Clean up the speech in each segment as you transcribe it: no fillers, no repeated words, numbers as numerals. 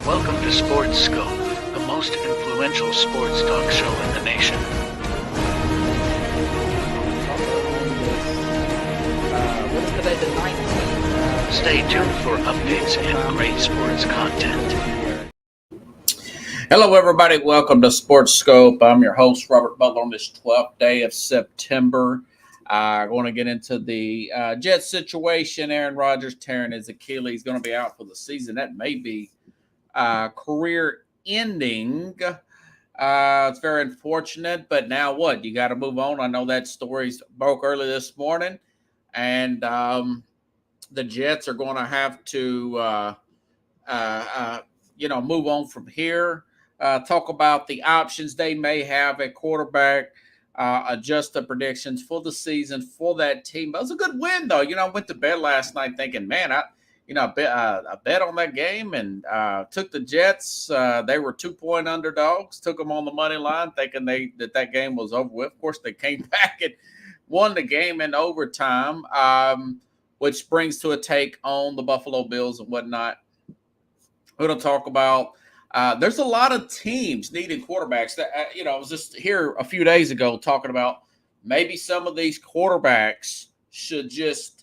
Welcome to Sports Scope, the most influential sports talk show in the nation. What is today, the 19th? Stay tuned for updates and great sports content. Hello, everybody. Welcome to Sports Scope. I'm your host, Robert Butler, on this 12th day of September. I want to get into the Jets situation. Aaron Rodgers tearing his Achilles, going to be out for the season. That may be career ending. It's very unfortunate, but now what? You got to move on. I know that story broke early this morning, and the Jets are going to have to, move on from here. Talk about the options they may have at quarterback. Adjust the predictions for the season for that team. But it was a good win, though. I went to bed last night thinking, man, I bet on that game and took the Jets. They were 2-point underdogs. Took them on the money line, thinking that game was over with. Of course, they came back and won the game in overtime, which brings to a take on the Buffalo Bills and whatnot. We're going to talk about. There's a lot of teams needing quarterbacks. That I was just here a few days ago talking about maybe some of these quarterbacks should just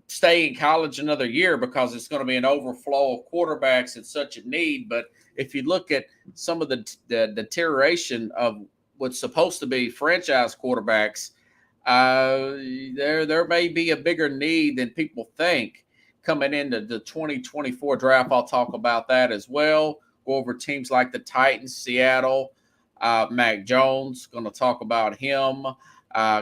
stay in college another year because it's going to be an overflow of quarterbacks and such a need. But if you look at some of the deterioration of what's supposed to be franchise quarterbacks, there may be a bigger need than people think coming into the 2024 draft. I'll talk about that as well. Go over teams like the Titans, Seattle, Mac Jones, going to talk about him,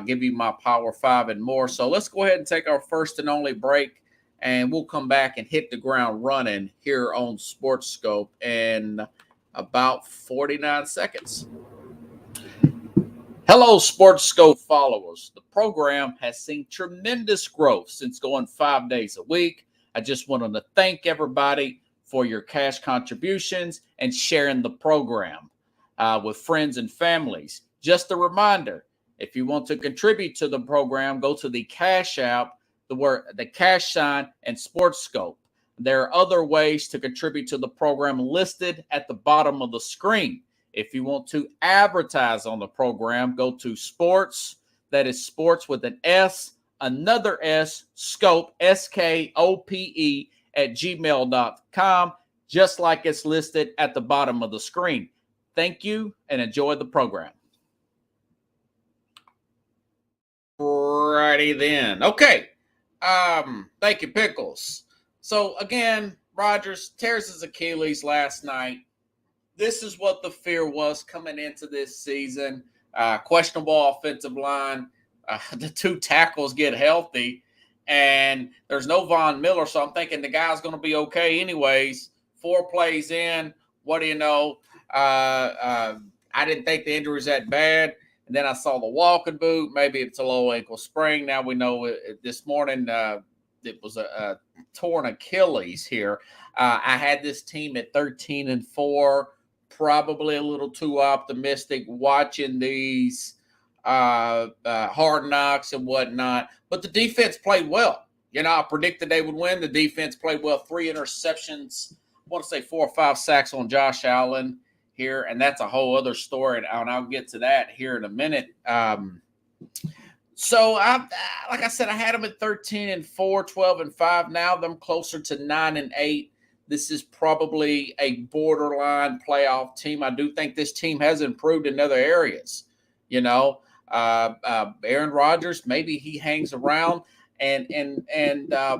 give you my Power 5 and more. So let's go ahead and take our first and only break, and we'll come back and hit the ground running here on Sports Scope in about 49 seconds. Hello, Sports Scope followers. The program has seen tremendous growth since going 5 days a week. I just wanted to thank everybody for your cash contributions and sharing the program with friends and families. Just a reminder, if you want to contribute to the program, go to the Cash App, the cash sign, and Sports Scope. There are other ways to contribute to the program listed at the bottom of the screen. If you want to advertise on the program, go to sports, that is sports with an S, another S, scope, SKOPE, at gmail.com, just like it's listed at the bottom of the screen. Thank you and enjoy the program. Righty then. Okay. Thank you, Pickles. So again, Rodgers tears his Achilles last night. This is what the fear was coming into this season. Questionable offensive line. The two tackles get healthy, and there's no Von Miller, so I'm thinking the guy's going to be okay anyways. 4 plays in, what do you know? I didn't think the injury was that bad, and then I saw the walking boot. Maybe it's a low ankle sprain. Now we know this morning it was a torn Achilles here. I had this team at 13-4, probably a little too optimistic watching these hard knocks and whatnot, but the defense played well. I predicted they would win. The defense played well. 3 interceptions. I want to say 4 or 5 sacks on Josh Allen here, and that's a whole other story, and I'll get to that here in a minute. So like I said, I had them at 13-4, 12-5. Now them closer to 9-8. This is probably a borderline playoff team. I do think this team has improved in other areas. Aaron Rodgers, maybe he hangs around and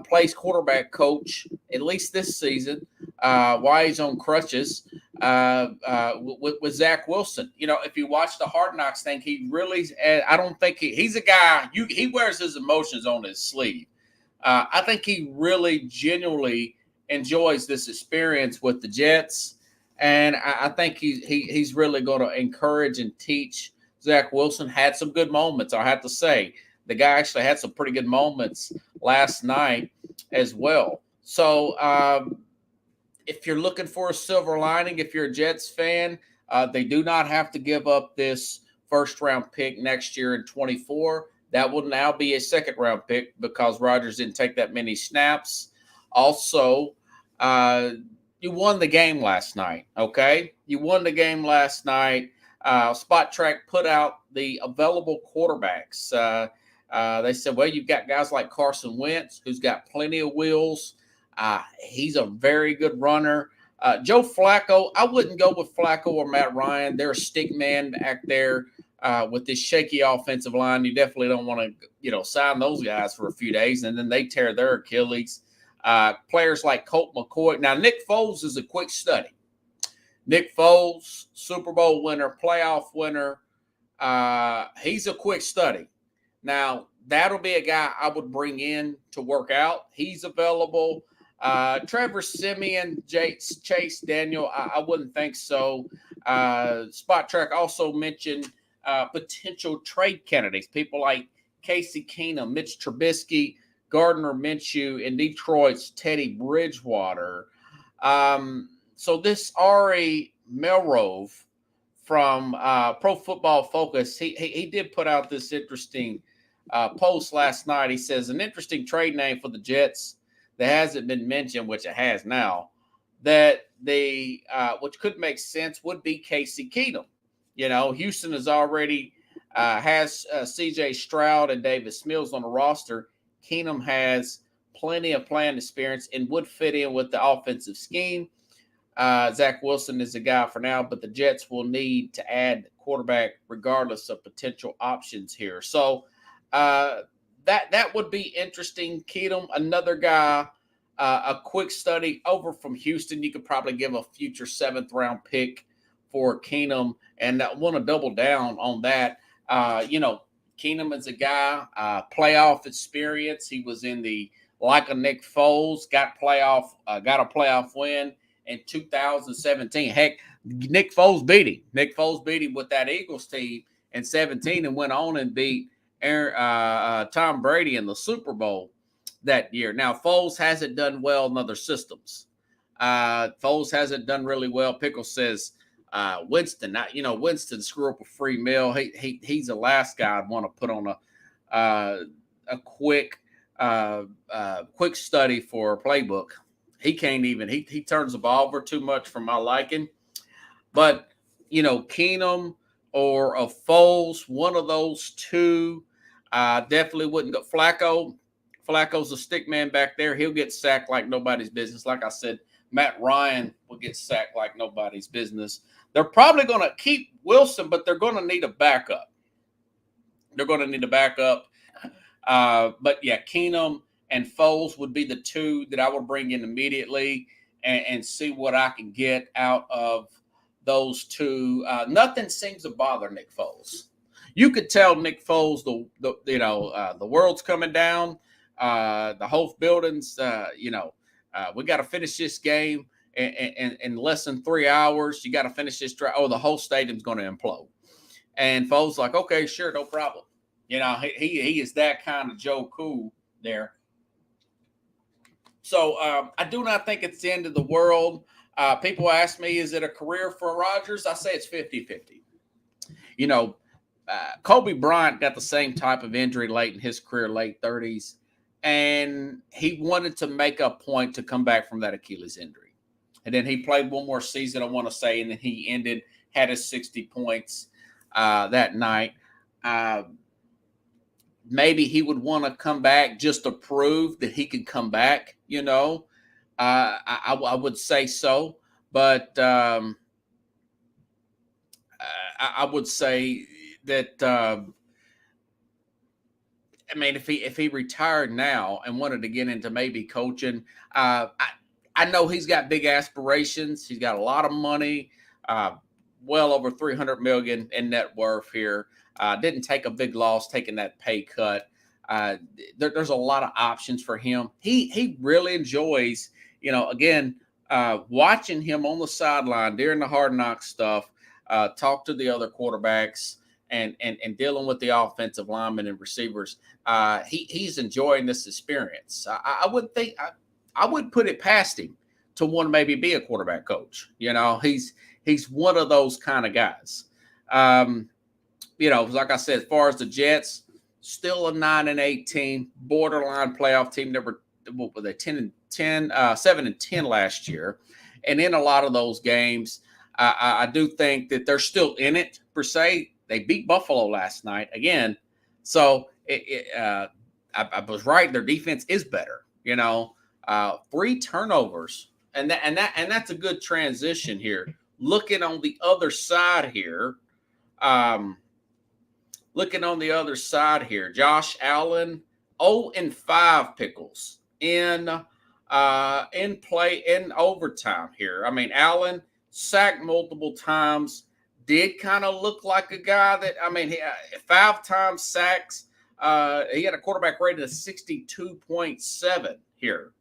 plays quarterback coach at least this season while he's on crutches with Zach Wilson. If you watch the Hard Knocks thing, he really, I don't think he's a guy, he wears his emotions on his sleeve. I think he really genuinely enjoys this experience with the Jets, and I think he's really going to encourage and teach. Zach Wilson had some good moments, I have to say. The guy actually had some pretty good moments last night as well. So if you're looking for a silver lining, if you're a Jets fan, they do not have to give up this first-round pick next year in 24. That will now be a second-round pick because Rodgers didn't take that many snaps. Also, you won the game last night. Okay, you won the game last night. Spot Track put out the available quarterbacks. They said, well, you've got guys like Carson Wentz, who's got plenty of wheels. He's a very good runner. Joe Flacco, I wouldn't go with Flacco or Matt Ryan. They're a stick man back there with this shaky offensive line. You definitely don't want to, sign those guys for a few days, and then they tear their Achilles. Players like Colt McCoy. Now, Nick Foles is a quick study. Nick Foles, Super Bowl winner, playoff winner. He's a quick study. Now, that'll be a guy I would bring in to work out. He's available. Trevor Siemian, Chase Daniel, I wouldn't think so. Spot Track also mentioned potential trade candidates, people like Casey Keenum, Mitch Trubisky, Gardner Minshew, and Detroit's Teddy Bridgewater. So this Ari Melrose from Pro Football Focus, he did put out this interesting post last night. He says an interesting trade name for the Jets that hasn't been mentioned, which it has now, that which could make sense, would be Casey Keenum. Houston has already has C.J. Stroud and Davis Mills on the roster. Keenum has plenty of playing experience and would fit in with the offensive scheme. Zach Wilson is the guy for now, but the Jets will need to add quarterback regardless of potential options here. So that would be interesting. Keenum, another guy, a quick study over from Houston. You could probably give a future 7th-round pick for Keenum, and I want to double down on that. Keenum is a guy, playoff experience. He was in like a Nick Foles, got a playoff win in 2017. Heck, Nick Foles beat him. Nick Foles beat him with that Eagles team in 17 and went on and beat Tom Brady in the Super Bowl that year. Now, Foles hasn't done well in other systems. Foles hasn't done really well. Pickles says Winston, Winston screw up a free meal. He's the last guy I'd want to put on a quick study for a playbook. He can't even. He turns the ball over too much for my liking. But Keenum or a Foles, one of those two, definitely wouldn't go. Flacco's a stick man back there. He'll get sacked like nobody's business. Like I said, Matt Ryan will get sacked like nobody's business. They're probably going to keep Wilson, but they're going to need a backup. But yeah, Keenum and Foles would be the two that I would bring in immediately and see what I can get out of those two. Nothing seems to bother Nick Foles. You could tell Nick Foles the world's coming down, the whole building's we got to finish this game in less than 3 hours. You got to finish this drive. Oh, the whole stadium's going to implode. And Foles like, okay, sure, no problem. He is that kind of Joe Cool there. So I do not think it's the end of the world. People ask me, is it a career for Rodgers? I say it's 50-50. Kobe Bryant got the same type of injury late in his career, late 30s, and he wanted to make a point to come back from that Achilles injury. And then he played one more season, I want to say, and then he had his 60 points that night. Maybe he would want to come back just to prove that he could come back, I would say so. But I would say that if he retired now and wanted to get into maybe coaching, I know he's got big aspirations. He's got a lot of money, well over $300 million in net worth here. Didn't take a big loss taking that pay cut. There's a lot of options for him. He really enjoys, watching him on the sideline during the Hard Knock stuff, talk to the other quarterbacks and dealing with the offensive linemen and receivers. He's enjoying this experience. I would put it past him to want to maybe be a quarterback coach. He's one of those kind of guys. Like I said, as far as the Jets, still a 9-8 team, borderline playoff team. They were 7-10 last year, And in a lot of those games, I do think that they're still in it, per se. They beat Buffalo last night again. So I was right. Their defense is better. 3 turnovers. And that's a good transition here. Looking on the other side here, Josh Allen, 0-5 Pickles in play in overtime here. I mean, Allen sacked multiple times. Did kind of look like a guy that, he 5 times sacks. He had a quarterback rating of 62.7 here.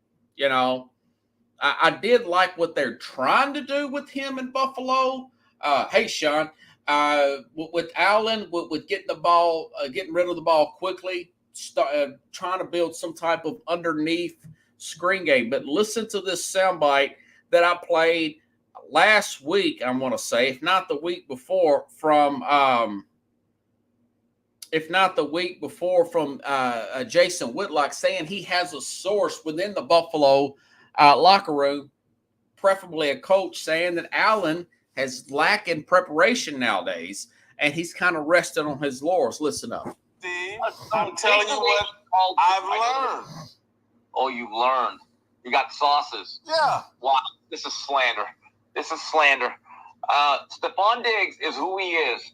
I did like what they're trying to do with him in Buffalo. Hey, Sean, with Allen, with getting the ball, getting rid of the ball quickly, trying to build some type of underneath screen game. But listen to this soundbite that I played last week, I want to say, if not the week before, from Jason Whitlock, saying he has a source within the Buffalo locker room, preferably a coach, saying that Allen has lacking preparation nowadays, and he's kind of resting on his laurels. Listen up. Steve, I'm telling you what I've learned. Oh, you've learned. You got sauces. Yeah. Wow, this is slander. Stephon Diggs is who he is.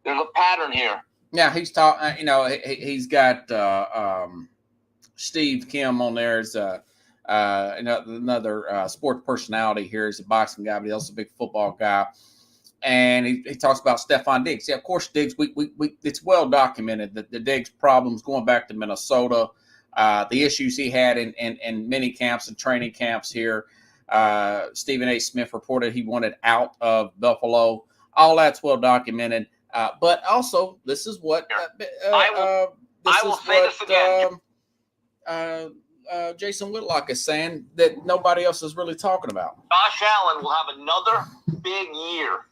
There's a pattern here. Yeah, he's talking. He's got Steve Kim on there as another sports personality here. He's a boxing guy, but he's also a big football guy. And he talks about Stephon Diggs. Yeah, of course, Diggs. We it's well documented that the Diggs problems going back to Minnesota, the issues he had in mini camps and training camps here. Stephen A. Smith reported he wanted out of Buffalo. All that's well documented. But also, this is what Jason Whitlock is saying that nobody else is really talking about. Josh Allen will have another big year.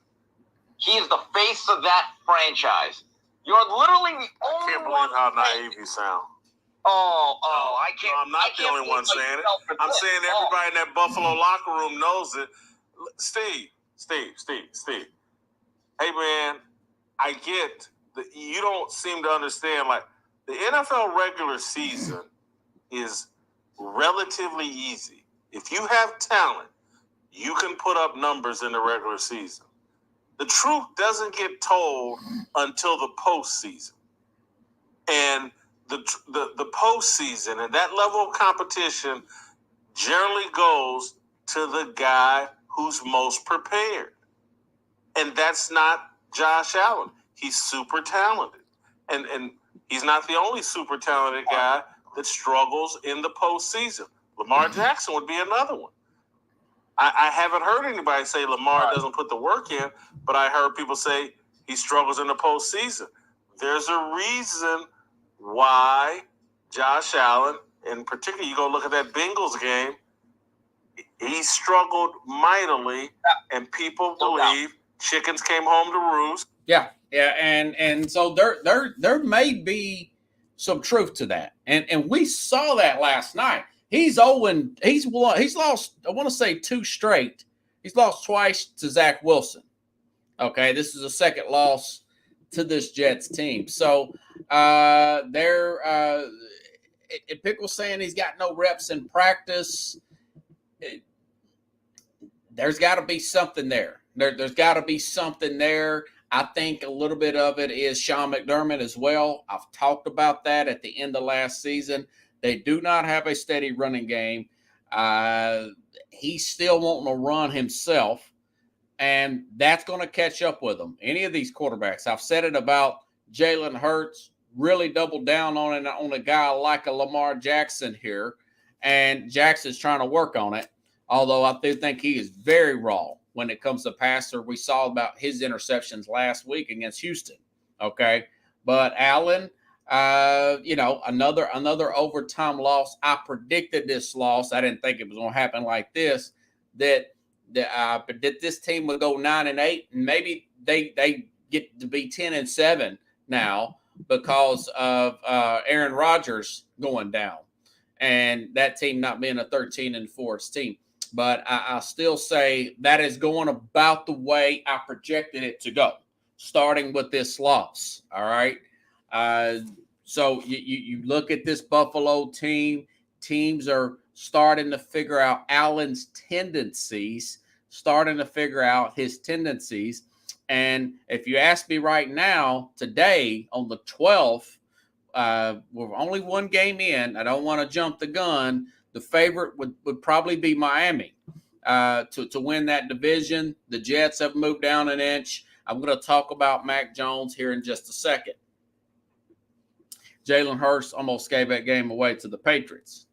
He is the face of that franchise. You're literally the only one. I can't believe how naive you sound. I can't. I'm not the only one saying it. I'm saying everybody in that Buffalo locker room knows it. Steve. Hey, man, I get that you don't seem to understand. Like, the NFL regular season is relatively easy. If you have talent, you can put up numbers in the regular season. The truth doesn't get told until the postseason. And the postseason and that level of competition generally goes to the guy who's most prepared. And that's not Josh Allen. He's super talented. And he's not the only super talented guy that struggles in the postseason. Lamar Jackson would be another one. I haven't heard anybody say Lamar doesn't put the work in, but I heard people say he struggles in the postseason. There's a reason why Josh Allen, in particular, you go look at that Bengals game, he struggled mightily, and people believe chickens came home to roost. Yeah, and so there may be some truth to that, and we saw that last night. He's lost, I want to say 2 straight. He's lost twice to Zach Wilson. Okay, this is a second loss to this Jets team. So Pickle's saying he's got no reps in practice. There's got to be something there. There's got to be something there. I think a little bit of it is Sean McDermott as well. I've talked about that at the end of last season. They do not have a steady running game. He's still wanting to run himself, and that's going to catch up with him. Any of these quarterbacks. I've said it about Jalen Hurts, really doubled down on a guy like a Lamar Jackson here, and Jackson's trying to work on it, although I do think he is very raw when it comes to passer. We saw about his interceptions last week against Houston, okay? But Allen, another overtime loss. I predicted this loss. I didn't think it was going to happen like this, that this team would go 9-8, and maybe they get to be 10-7 now because of Aaron Rodgers going down and that team not being a 13-4 team. but I'll still say that is going about the way I projected it to go, starting with this loss. All right. So you look at this Buffalo team. Teams are starting to figure out Allen's tendencies, starting to figure out his tendencies. And if you ask me right now, today on the 12th, we're only one game in. I don't want to jump the gun. The favorite would probably be Miami to win that division. The Jets have moved down an inch. I'm going to talk about Mac Jones here in just a second. Jalen Hurts almost gave that game away to the Patriots.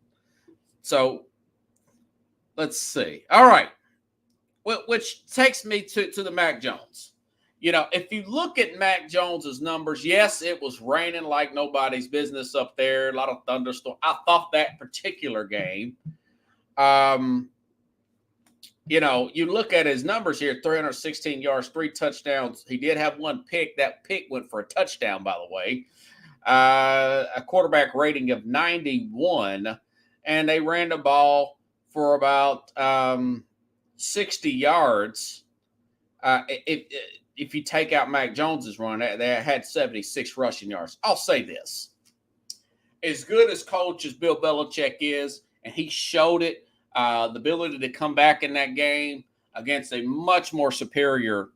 So let's see. All right. Which takes me to the Mac Jones. You know, if you look at Mac Jones's numbers, yes, it was raining like nobody's business up there. A lot of thunderstorm. I thought that particular game, you know, you look at his numbers here, 316 yards, 3 touchdowns. He did have one pick. That pick went for a touchdown, by the way. A quarterback rating of 91, and they ran the ball for about 60 yards. If you take out Mac Jones's run, they had 76 rushing yards. I'll say this. As good as coach as Bill Belichick is, and he showed it, the ability to come back in that game against a much more superior,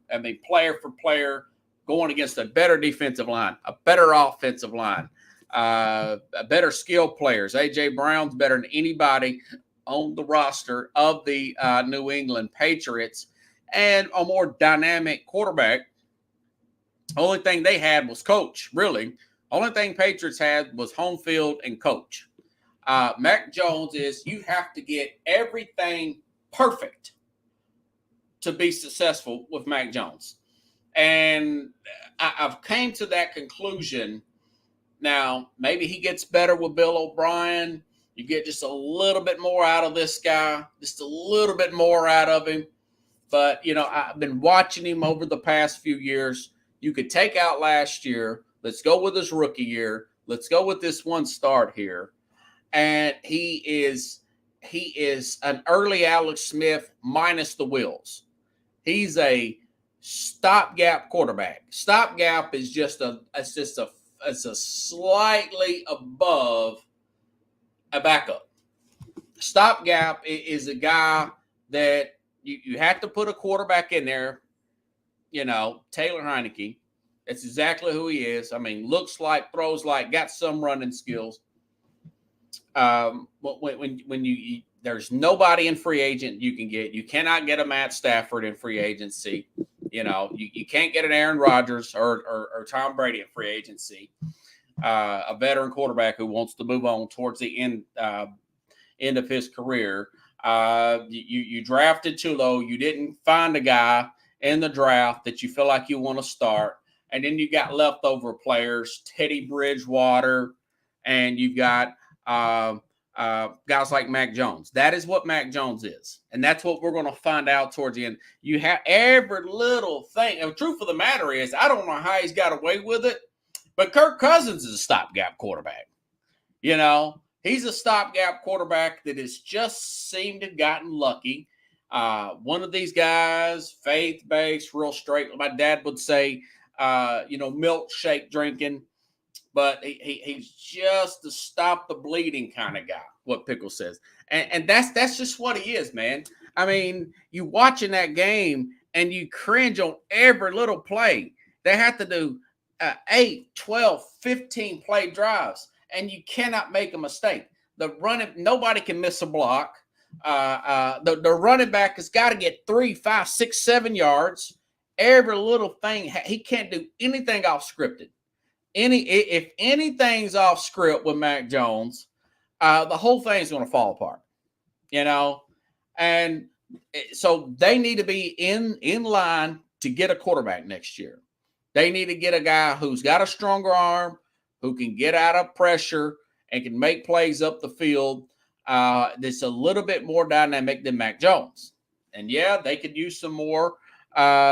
player for player, going against a better defensive line, a better offensive line, a better skilled players. A.J. Brown's better than anybody on the roster of the New England Patriots, and a more dynamic quarterback. Only thing they had was coach, really. Only thing Patriots had was home field and coach. Mac Jones is, you have to get everything perfect to be successful with Mac Jones. And I've came to that conclusion. Now, maybe he gets better with Bill O'Brien. You get just a little bit more out of this guy, just a little bit more out of him. But, you know, I've been watching him over the past few years. You could take out last year. Let's go with his rookie year. Let's go with this one start here. And he is an early Alex Smith minus the wheels. He's a stopgap quarterback. Stopgap is just a slightly above a backup. Stopgap is a guy that you have to put a quarterback in there. You know, Taylor Heineke. That's exactly who he is. I mean, looks like, throws like, got some running skills. When you there's nobody in free agent you can get. You cannot get a Matt Stafford in free agency. You know, you can't get an Aaron Rodgers or Tom Brady in free agency. A veteran quarterback who wants to move on towards the end of his career. You drafted too low. You didn't find a guy in the draft that you feel like you want to start. And then you got leftover players, Teddy Bridgewater, and you've got guys like Mac Jones. That is what Mac Jones is. And that's what we're going to find out towards the end. You have every little thing. And the truth of the matter is, I don't know how he's got away with it, but Kirk Cousins is a stopgap quarterback. You know, he's a stopgap quarterback that has just seemed to have gotten lucky. One of these guys, faith-based, real straight. My dad would say, milkshake drinking. But he's just the stop the bleeding kind of guy, what Pickle says. And that's just what he is, man. I mean, you watching that game and you cringe on every little play. They have to do 8, 12, 15 play drives, and you cannot make a mistake. Nobody can miss a block. The running back has got to get 3, 5, 6, 7 yards. Every little thing. He can't do anything off scripted. If anything's off script with Mac Jones, the whole thing's going to fall apart, you know. And so they need to be in line to get a quarterback next year. They need to get a guy who's got a stronger arm, who can get out of pressure and can make plays up the field. That's a little bit more dynamic than Mac Jones. And yeah, they could use some more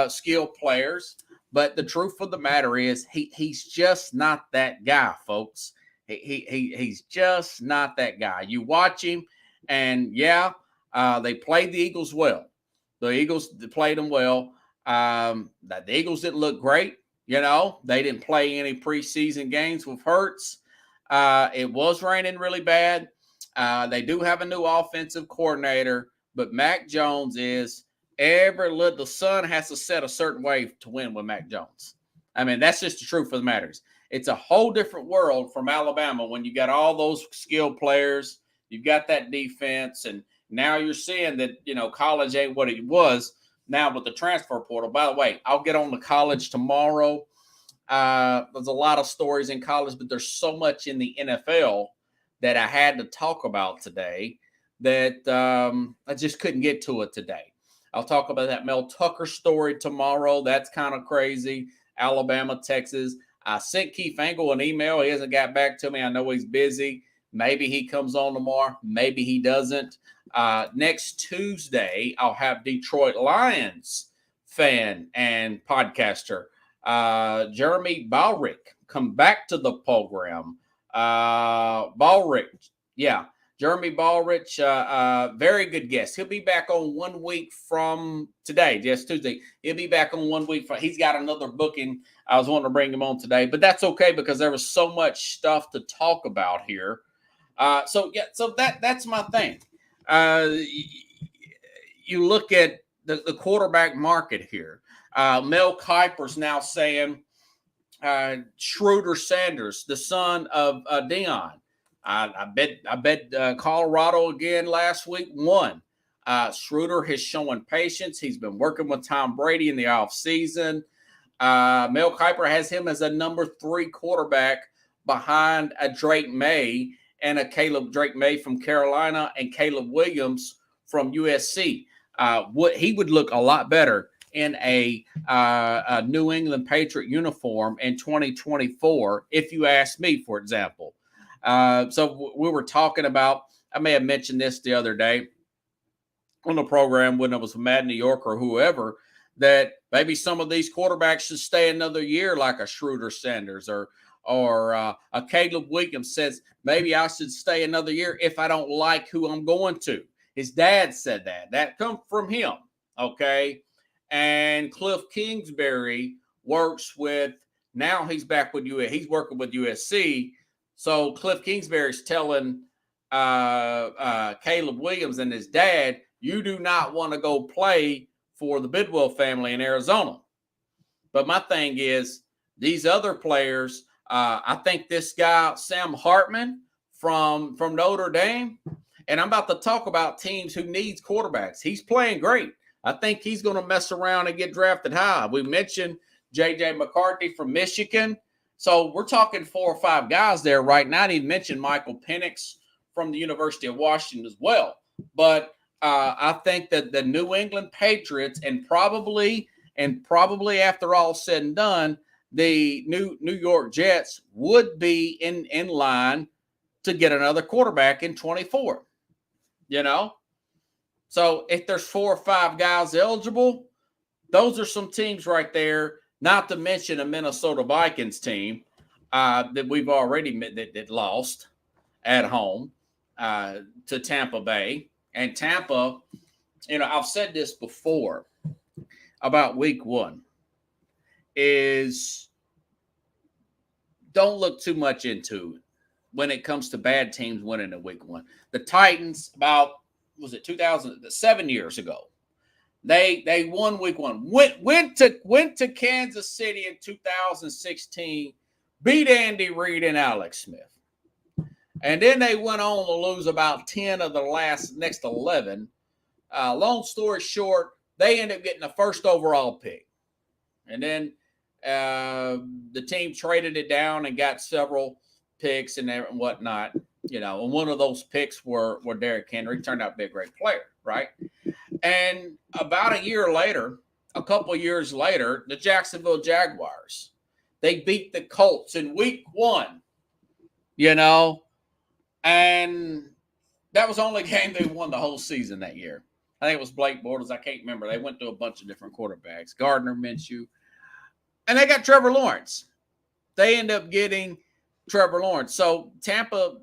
skilled players. But the truth of the matter is, he's just not that guy, folks. He's just not that guy. You watch him, and yeah, They played the Eagles well. The Eagles played them well. The Eagles didn't look great. They didn't play any preseason games with Hurts. It was raining really bad. They do have a new offensive coordinator, but Mac Jones is the sun has to set a certain way to win with Mac Jones. I mean, that's just the truth of the matter. It's a whole different world from Alabama when you got all those skilled players, you've got that defense, and now you're seeing that, college ain't what it was now with the transfer portal. By the way, I'll get on to college tomorrow. There's a lot of stories in college, but there's so much in the NFL that I had to talk about today that I just couldn't get to it today. I'll talk about that Mel Tucker story tomorrow. That's kind of crazy. Alabama, Texas. I sent Keith Angle an email. He hasn't got back to me. I know he's busy. Maybe he comes on tomorrow. Maybe he doesn't. Next Tuesday, I'll have Detroit Lions fan and podcaster Jeremy Balrick come back to the program. Jeremy Balrich, very good guest. He'll be back on 1 week from today, just Tuesday. He'll be back on 1 week. He's got another booking. I was wanting to bring him on today, but that's okay because there was so much stuff to talk about here. So that's my thing. You look at the quarterback market here. Mel Kiper's now saying Schroeder Sanders, the son of Deion. I bet Colorado again last week won. Schroeder has shown patience. He's been working with Tom Brady in the offseason. Mel Kiper has him as a number 3 quarterback behind a Drake May and a Drake May from Carolina and Caleb Williams from USC. He would look a lot better in a New England Patriot uniform in 2024, if you ask me, for example. So we were talking about, I may have mentioned this the other day on the program when it was Mad New York or whoever, that maybe some of these quarterbacks should stay another year like a Schroeder Sanders or a Caleb Williams says, maybe I should stay another year if I don't like who I'm going to. His dad said that. That come from him, okay? And Cliff Kingsbury works with, now he's back with USC. He's working with USC. So Cliff Kingsbury's telling Caleb Williams and his dad, you do not want to go play for the Bidwell family in Arizona. But my thing is, these other players, I think this guy, Sam Hartman from Notre Dame, and I'm about to talk about teams who needs quarterbacks. He's playing great. I think he's going to mess around and get drafted high. We mentioned J.J. McCarthy from Michigan. So we're talking 4 or 5 guys there right now. I didn't mention Michael Penix from the University of Washington as well. But I think that the New England Patriots and probably after all said and done, the New York Jets would be in line to get another quarterback in 24. So if there's 4 or 5 guys eligible, those are some teams right there. Not to mention a Minnesota Vikings team that we've already that lost at home to Tampa Bay. And Tampa, I've said this before about week 1, is don't look too much into it when it comes to bad teams winning in week 1. The Titans, about, 7 years ago, they won week 1. Went to Kansas City in 2016, beat Andy Reid and Alex Smith. And then they went on to lose about 10 of the next 11. Long story short, they ended up getting the first overall pick. And then the team traded it down and got several picks and whatnot. And one of those picks were Derrick Henry. Turned out to be a great player, right? And about a couple years later, the Jacksonville Jaguars, they beat the Colts in week 1, and that was the only game they won the whole season that year. I think it was Blake Bortles. I can't remember. They went to a bunch of different quarterbacks, Gardner Minshew, and they got Trevor Lawrence. They end up getting Trevor Lawrence. So Tampa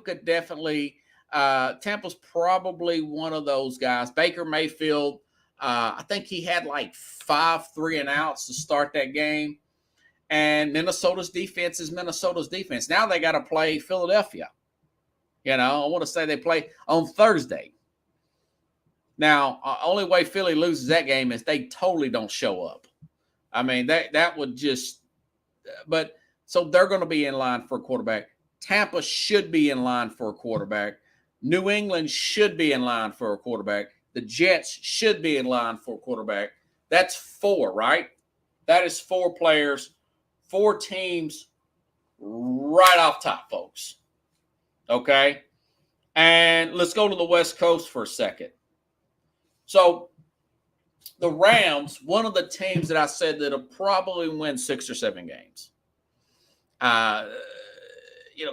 could definitely Tampa's probably one of those guys. Baker Mayfield, I think he had like 5 3-and-outs to start that game. And Minnesota's defense is Minnesota's defense. Now they got to play Philadelphia. I want to say they play on Thursday. Now, only way Philly loses that game is they totally don't show up. I mean, that would just – but so they're going to be in line for a quarterback. Tampa should be in line for a quarterback. New England should be in line for a quarterback. The Jets should be in line for a quarterback. That's 4, right? That is 4 players, 4 teams right off top, folks. Okay? And let's go to the West Coast for a second. So the Rams, one of the teams that I said that'll probably win 6 or 7 games.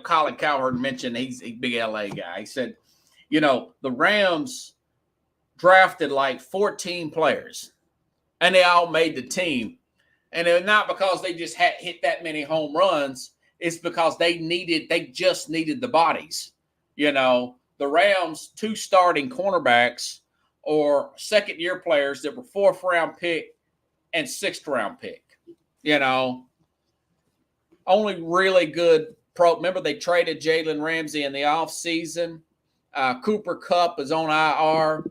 Colin Cowherd mentioned he's a big LA guy. He said, the Rams drafted like 14 players, and they all made the team. And it's not because they just had hit that many home runs. It's because they just needed the bodies. The Rams, 2 starting cornerbacks or second-year players that were 4th-round pick and 6th-round pick. Only really good pro. Remember, they traded Jalen Ramsey in the offseason. Cooper Kupp is on IR.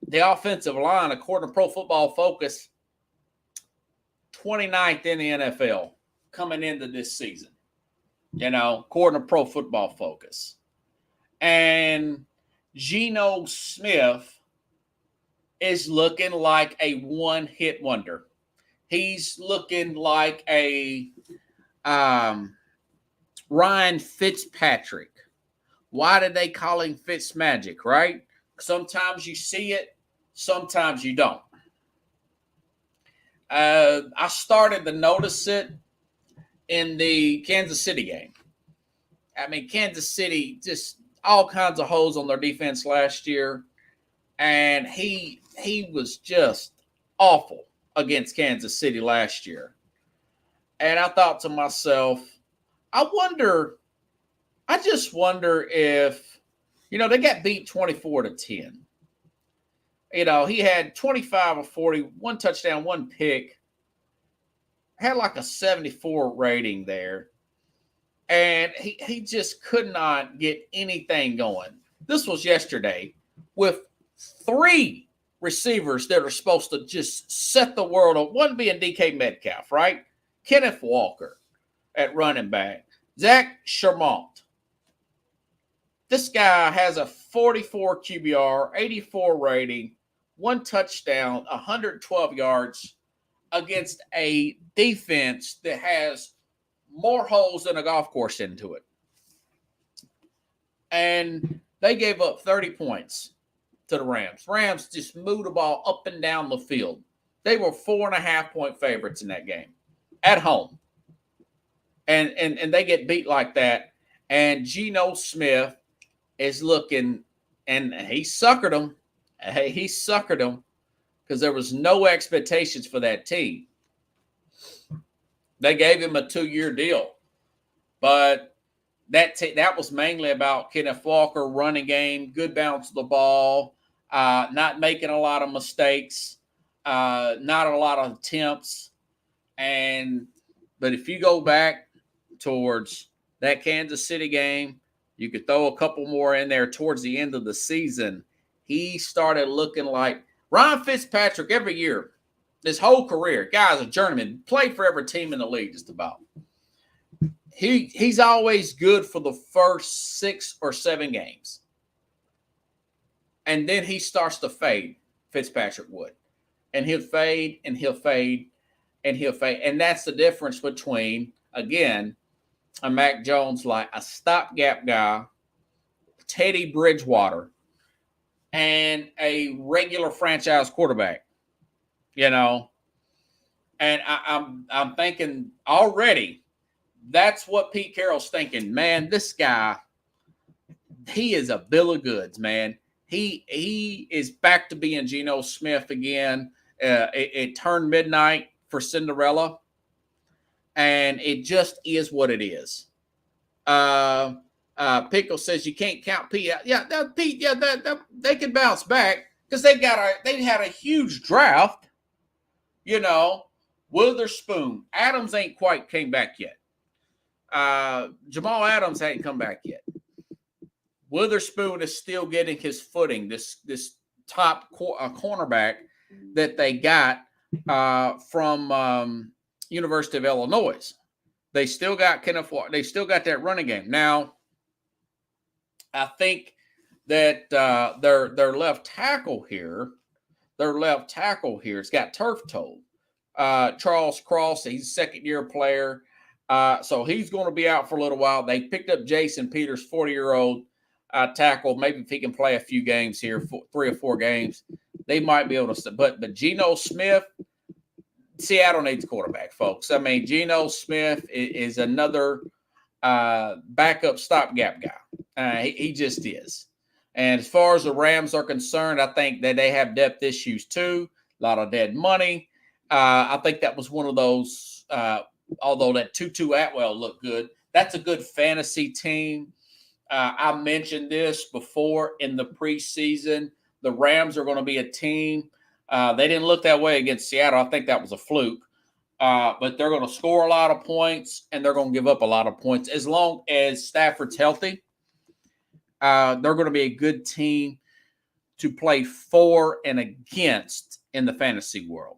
The offensive line, according to Pro Football Focus, 29th in the NFL coming into this season, according to Pro Football Focus. And Geno Smith is looking like a one-hit wonder. He's looking like a Ryan Fitzpatrick. Why did they call him Fitzmagic, right? Sometimes you see it, sometimes you don't. I started to notice it in the Kansas City game. I mean, Kansas City just all kinds of holes on their defense last year, and he was just awful against Kansas City last year. And I thought to myself, I just wonder if, they got beat 24-10. He had 25 of 40, 1 touchdown, 1 pick, had like a 74 rating there. And he just could not get anything going. This was yesterday with 3 receivers that are supposed to just set the world on. One being DK Metcalf, right? Kenneth Walker at running back. Zach Shermont. This guy has a 44 QBR, 84 rating, 1 touchdown, 112 yards against a defense that has more holes than a golf course into it. And they gave up 30 points to the Rams. Rams just moved the ball up and down the field. They were 4.5-point favorites in that game at home. And they get beat like that. And Geno Smith is looking, and he suckered them. He suckered them because there was no expectations for that team. They gave him a 2-year deal. But that was mainly about Kenneth Walker, running game, good bounce of the ball, not making a lot of mistakes, not a lot of attempts. But if you go back towards that Kansas City game, you could throw a couple more in there towards the end of the season. He started looking like Ryan Fitzpatrick every year. His whole career, guy's a journeyman, played for every team in the league just about. He's always good for the first 6 or 7 games. And then he starts to fade, Fitzpatrick would. And he'll fade, and he'll fade, and he'll fade. And that's the difference between, again, a Mac Jones like a stopgap guy, Teddy Bridgewater, and a regular franchise quarterback. And I'm thinking already that's what Pete Carroll's thinking. Man, this guy, he is a bill of goods, man. He is back to being Geno Smith again. It turned midnight for Cinderella, and it just is what it is. Pickle says you can't count Pete out. Yeah, Pete. Yeah, they can bounce back because they had a huge draft. Witherspoon, Adams ain't quite came back yet. Jamal Adams hadn't come back yet. Witherspoon is still getting his footing. This top cornerback that they got from University of Illinois. They still got Kenneth Walker. They still got that running game. Now, I think that their left tackle here, has got turf toe. Charles Cross, he's a second-year player. So he's going to be out for a little while. They picked up Jason Peters, 40-year-old tackle. Maybe if he can play a few games here, 3 or 4 games, they might be able to. But Geno Smith, Seattle needs a quarterback, folks. I mean, Geno Smith is another backup stopgap guy. He just is. And as far as the Rams are concerned, I think that they have depth issues too. A lot of dead money. I think that was one of those, although that Tutu Atwell looked good, that's a good fantasy team. I mentioned this before in the preseason. The Rams are going to be a team. They didn't look that way against Seattle. I think that was a fluke. But they're going to score a lot of points, and they're going to give up a lot of points. As long as Stafford's healthy, they're going to be a good team to play for and against in the fantasy world.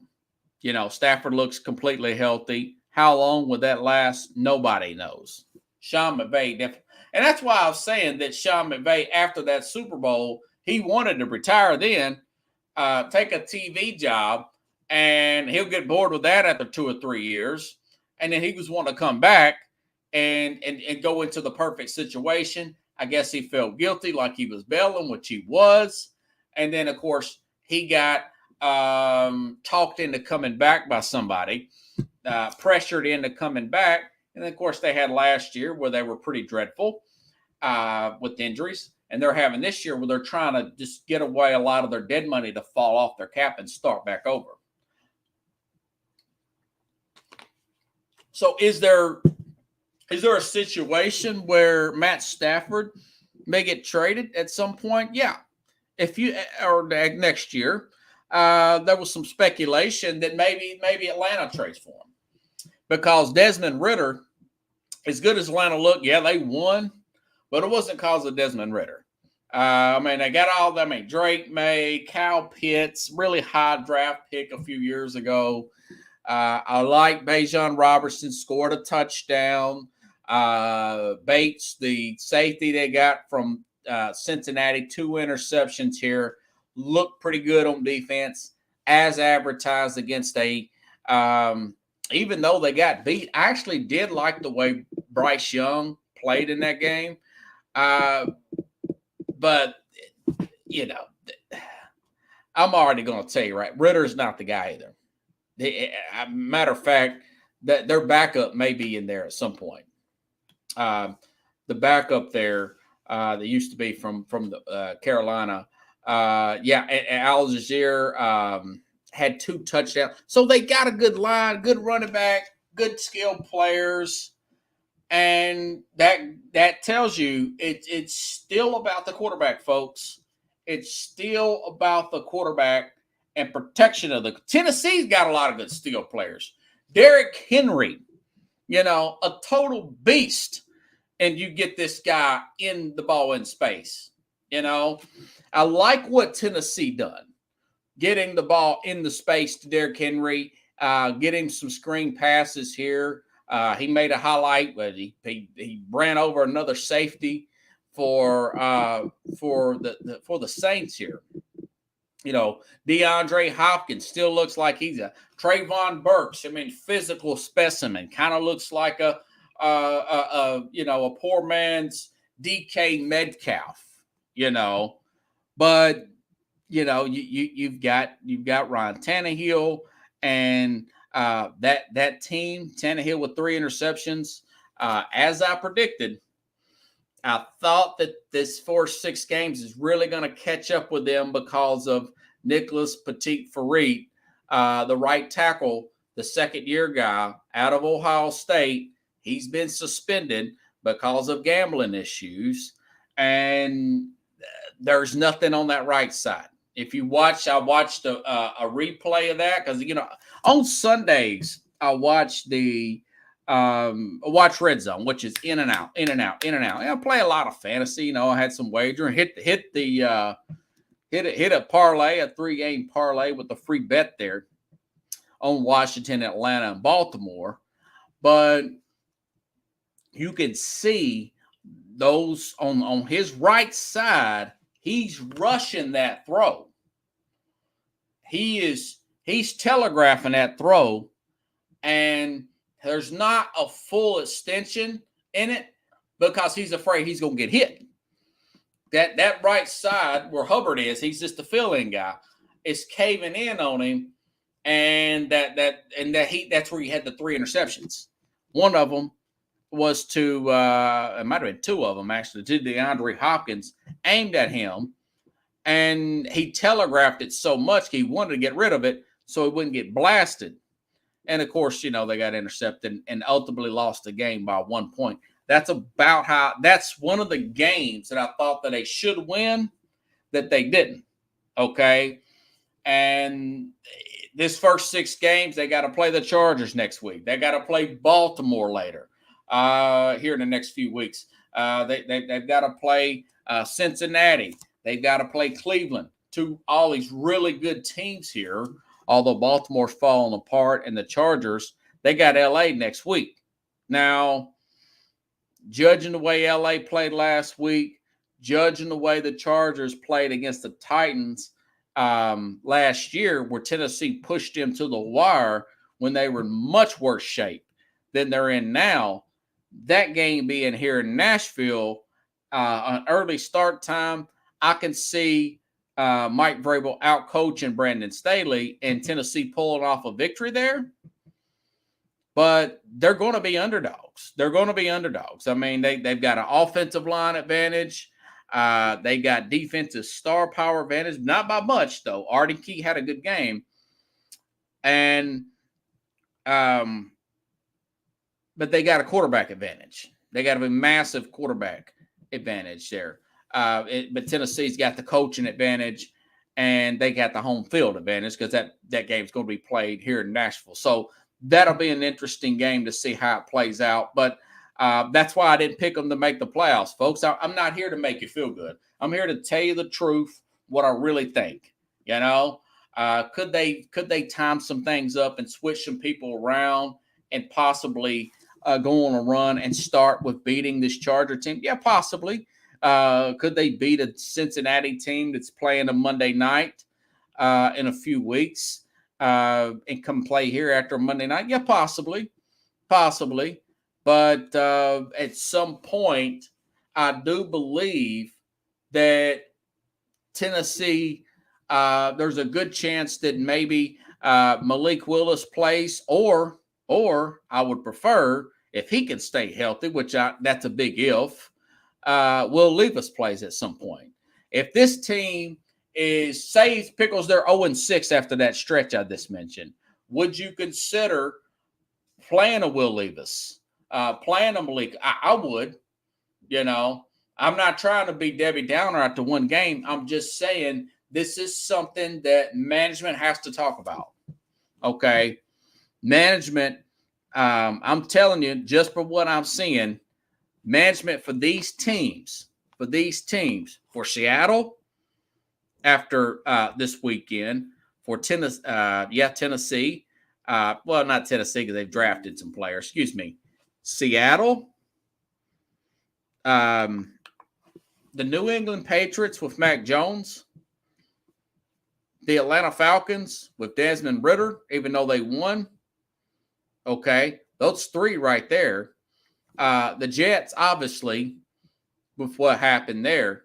Stafford looks completely healthy. How long would that last? Nobody knows. Sean McVay definitely. And that's why I was saying that Sean McVay, after that Super Bowl, he wanted to retire then, take a TV job, and he'll get bored with that after 2 or 3 years. And then he was wanting to come back and go into the perfect situation. I guess he felt guilty like he was bailing, which he was. And then, of course, he got talked into coming back by somebody, pressured into coming back. And then, of course, they had last year where they were pretty dreadful with injuries. And they're having this year where they're trying to just get away a lot of their dead money to fall off their cap and start back over. So is there a situation where Matt Stafford may get traded at some point? Yeah. Or next year, there was some speculation that maybe Atlanta trades for him. Because Desmond Ridder, as good as Atlanta looked, yeah, they won, but it wasn't because of Desmond Ridder. They got all them. Drake May, Kyle Pitts, really high draft pick a few years ago. I like Bijan Robertson, scored a touchdown. Bates, the safety they got from Cincinnati, 2 interceptions here, looked pretty good on defense as advertised against even though they got beat. I actually did like the way Bryce Young played in that game. But, I'm already going to tell you, right, Ritter's not the guy either. Matter of fact, that their backup may be in there at some point. The backup there that used to be from the Carolina, Al-Jazeer had 2 touchdowns. So they got a good line, good running back, good skilled players. And that tells you it's still about the quarterback, folks. It's still about the quarterback and protection of the – Tennessee's got a lot of good skilled players. Derrick Henry, a total beast. And you get this guy in the ball in space. I like what Tennessee done. Getting the ball in the space to Derrick Henry, getting some screen passes here. He made a highlight, but he ran over another safety for the Saints here. DeAndre Hopkins still looks like he's a Trayvon Burks. Physical specimen, kind of looks like a poor man's DK Metcalf. But you've got Ryan Tannehill and that team. Tannehill with 3 interceptions. As I predicted, I thought that this 4-6 games is really going to catch up with them because of Nicholas Petit-Frere, the right tackle, the second-year guy out of Ohio State. He's been suspended, because of gambling issues, and there's nothing on that right side. If you watch, I watched a replay of that because, on Sundays I watch watch Red Zone, which is in and out. And I play a lot of fantasy. I had some wager and hit a parlay, a 3-game parlay with a free bet there on Washington, Atlanta, and Baltimore. But you can see those on his right side. He's rushing that throw. He's telegraphing that throw, and there's not a full extension in it because he's afraid he's going to get hit. That right side where Hubbard is, he's just the fill-in guy, is caving in on him, and that's where he had the 3 interceptions. One of them was to it might have been 2 of them actually, to DeAndre Hopkins, aimed at him, and he telegraphed it so much he wanted to get rid of it so he wouldn't get blasted. And of course, they got intercepted and ultimately lost the game by 1 point. That's one of the games that I thought that they should win that they didn't. Okay. And this first 6 games, they got to play the Chargers next week. They got to play Baltimore later here in the next few weeks. They've got to play Cincinnati. They've got to play Cleveland. All these really good teams here. Although Baltimore's falling apart and the Chargers, they got LA next week. Now, judging the way LA played last week, judging the way the Chargers played against the Titans last year, where Tennessee pushed them to the wire when they were in much worse shape than they're in now, that game being here in Nashville, an early start time, I can see Mike Vrabel out-coaching Brandon Staley and Tennessee pulling off a victory there. But they're going to be underdogs. I mean, they've got an offensive line advantage. They got defensive star power advantage. Not by much, though. Artie Key had a good game. And but they got a quarterback advantage. They got a massive quarterback advantage there. But Tennessee's got the coaching advantage, and they got the home field advantage because that game's going to be played here in Nashville. So that'll be an interesting game to see how it plays out. But that's why I didn't pick them to make the playoffs, folks. I'm not here to make you feel good. I'm here to tell you the truth, what I really think. Could they time some things up and switch some people around and possibly go on a run and start with beating this Charger team? Yeah, possibly. Could they beat a Cincinnati team that's playing a Monday night in a few weeks and come play here after Monday night? Yeah, possibly. But at some point, I do believe that Tennessee, there's a good chance that maybe Malik Willis plays, or I would prefer, if he can stay healthy, which that's a big if, Will Levis plays at some point. If this team is, say, Pickles, they're 0-6 after that stretch I just mentioned, would you consider playing a Will Levis, playing a Malik? I would. I'm not trying to be Debbie Downer after one game. I'm just saying this is something that management has to talk about. Okay? Management, I'm telling you, just for what I'm seeing, management for these teams, for Seattle after this weekend, for Tennessee, well, not Tennessee because they've drafted some players. Excuse me, Seattle, the New England Patriots with Mac Jones, the Atlanta Falcons with Desmond Ridder, even though they won. Okay, those 3 right there. The Jets, obviously, with what happened there,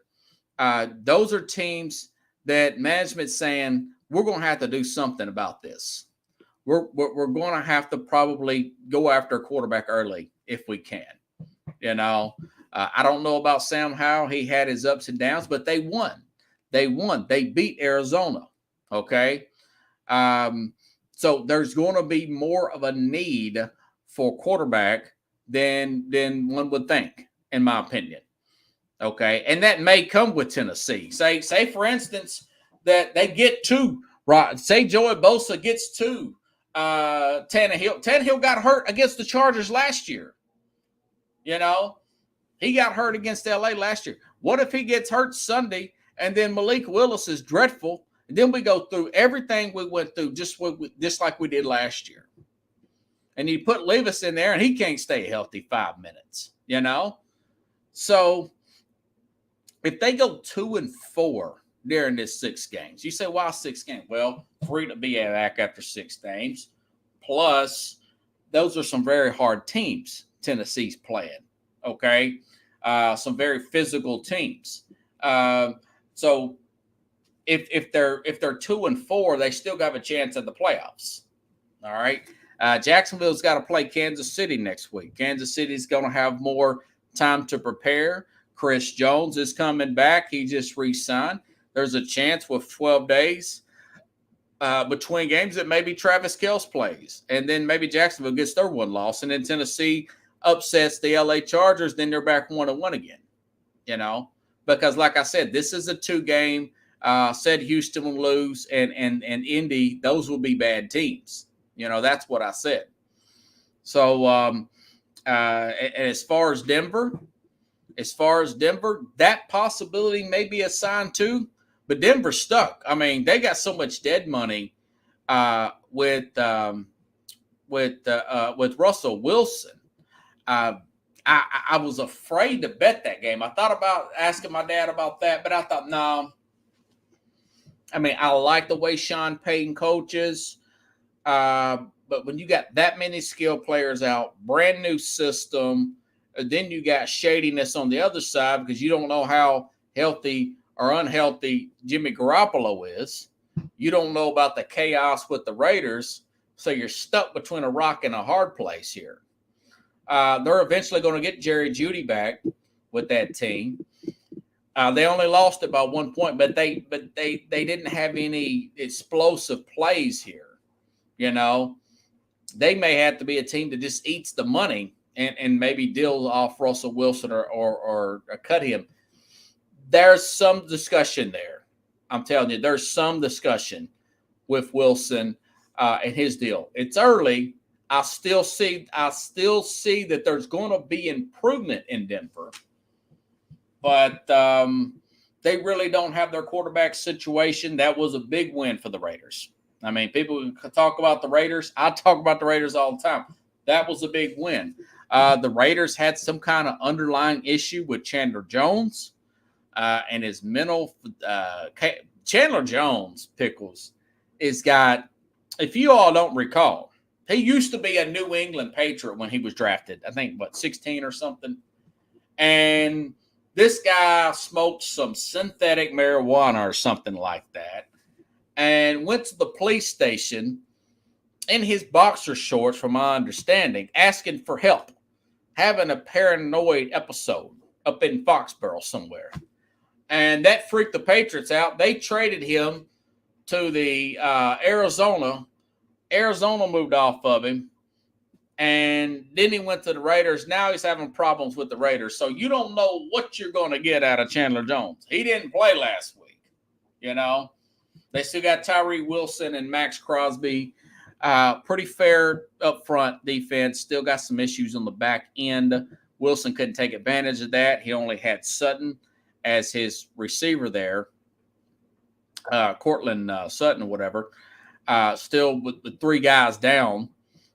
those are teams that management's saying, we're going to have to do something about this. We're going to have to probably go after a quarterback early if we can. I don't know about Sam Howell. He had his ups and downs, but they won. They beat Arizona. Okay. So there's going to be more of a need for quarterback than one would think, in my opinion. Okay, and that may come with Tennessee. Say for instance that they get two. Right, say Joey Bosa gets two. Tannehill. Tannehill got hurt against the Chargers last year. You know, he got hurt against LA last year. What if he gets hurt Sunday and then Malik Willis is dreadful? And then we go through everything we went through just like we did last year. And you put Levis in there and he can't stay healthy 5 minutes, you know? So if they go 2-4 during this 6 games, you say, why 6 games? Well, 3 to be back after 6 games. Plus, those are some very hard teams Tennessee's playing, okay? Some very physical teams. So if they're 2-4, they still have a chance at the playoffs. All right. Jacksonville's got to play Kansas City next week. Kansas City's going to have more time to prepare. Chris Jones is coming back. He just re-signed. There's a chance with 12 days between games that maybe Travis Kelce plays. And then maybe Jacksonville gets their one loss. And then Tennessee upsets the LA Chargers. Then they're back 1-1 again, you know. Because like I said, this is a 2-game. Said Houston will lose and Indy, those will be bad teams. You know, that's what I said. So as far as Denver, that possibility may be a sign too. But Denver's stuck. I mean, they got so much dead money with Russell Wilson. I was afraid to bet that game. I thought about asking my dad about that, but I thought, no. I mean, I like the way Sean Payton coaches, but when you got that many skilled players out, brand new system, then you got shadiness on the other side because you don't know how healthy or unhealthy Jimmy Garoppolo is. You don't know about the chaos with the Raiders, so you're stuck between a rock and a hard place here. They're eventually going to get Jerry Jeudy back with that team. They only lost it by 1 point, but they didn't have any explosive plays here. You know, they may have to be a team that just eats the money and maybe deals off Russell Wilson or cut him. There's some discussion there. I'm telling you, there's some discussion with Wilson and his deal. It's early. I still see that there's going to be improvement in Denver, but they really don't have their quarterback situation. That was a big win for the Raiders. I mean, people talk about the Raiders. I talk about the Raiders all the time. That was a big win. The Raiders had some kind of underlying issue with Chandler Jones and his mental. Chandler Jones, Pickles, is got, if you all don't recall, he used to be a New England Patriot when he was drafted. I think, 16 or something. And this guy smoked some synthetic marijuana or something like that and went to the police station in his boxer shorts, from my understanding, asking for help, having a paranoid episode up in Foxborough somewhere. And that freaked the Patriots out. They traded him to the Arizona. Arizona moved off of him. And then he went to the Raiders. Now he's having problems with the Raiders. So you don't know what you're going to get out of Chandler Jones. He didn't play last week. You know, they still got Tyree Wilson and Max Crosby. Pretty fair up front defense. Still got some issues on the back end. Wilson couldn't take advantage of that. He only had Sutton as his receiver there. Cortland Sutton or whatever. Still with 3 guys down.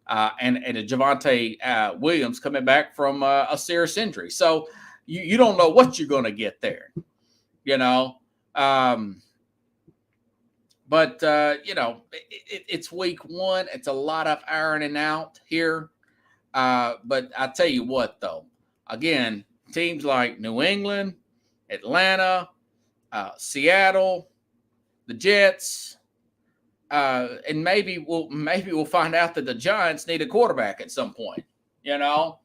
And a Javonte Williams coming back from a serious injury. So you don't know what you're going to get there, you know. But you know, it's week 1. It's a lot of ironing out here. But I tell you what, though, again, teams like New England, Atlanta, Seattle, the Jets, and maybe we'll find out that the Giants need a quarterback at some point, you know.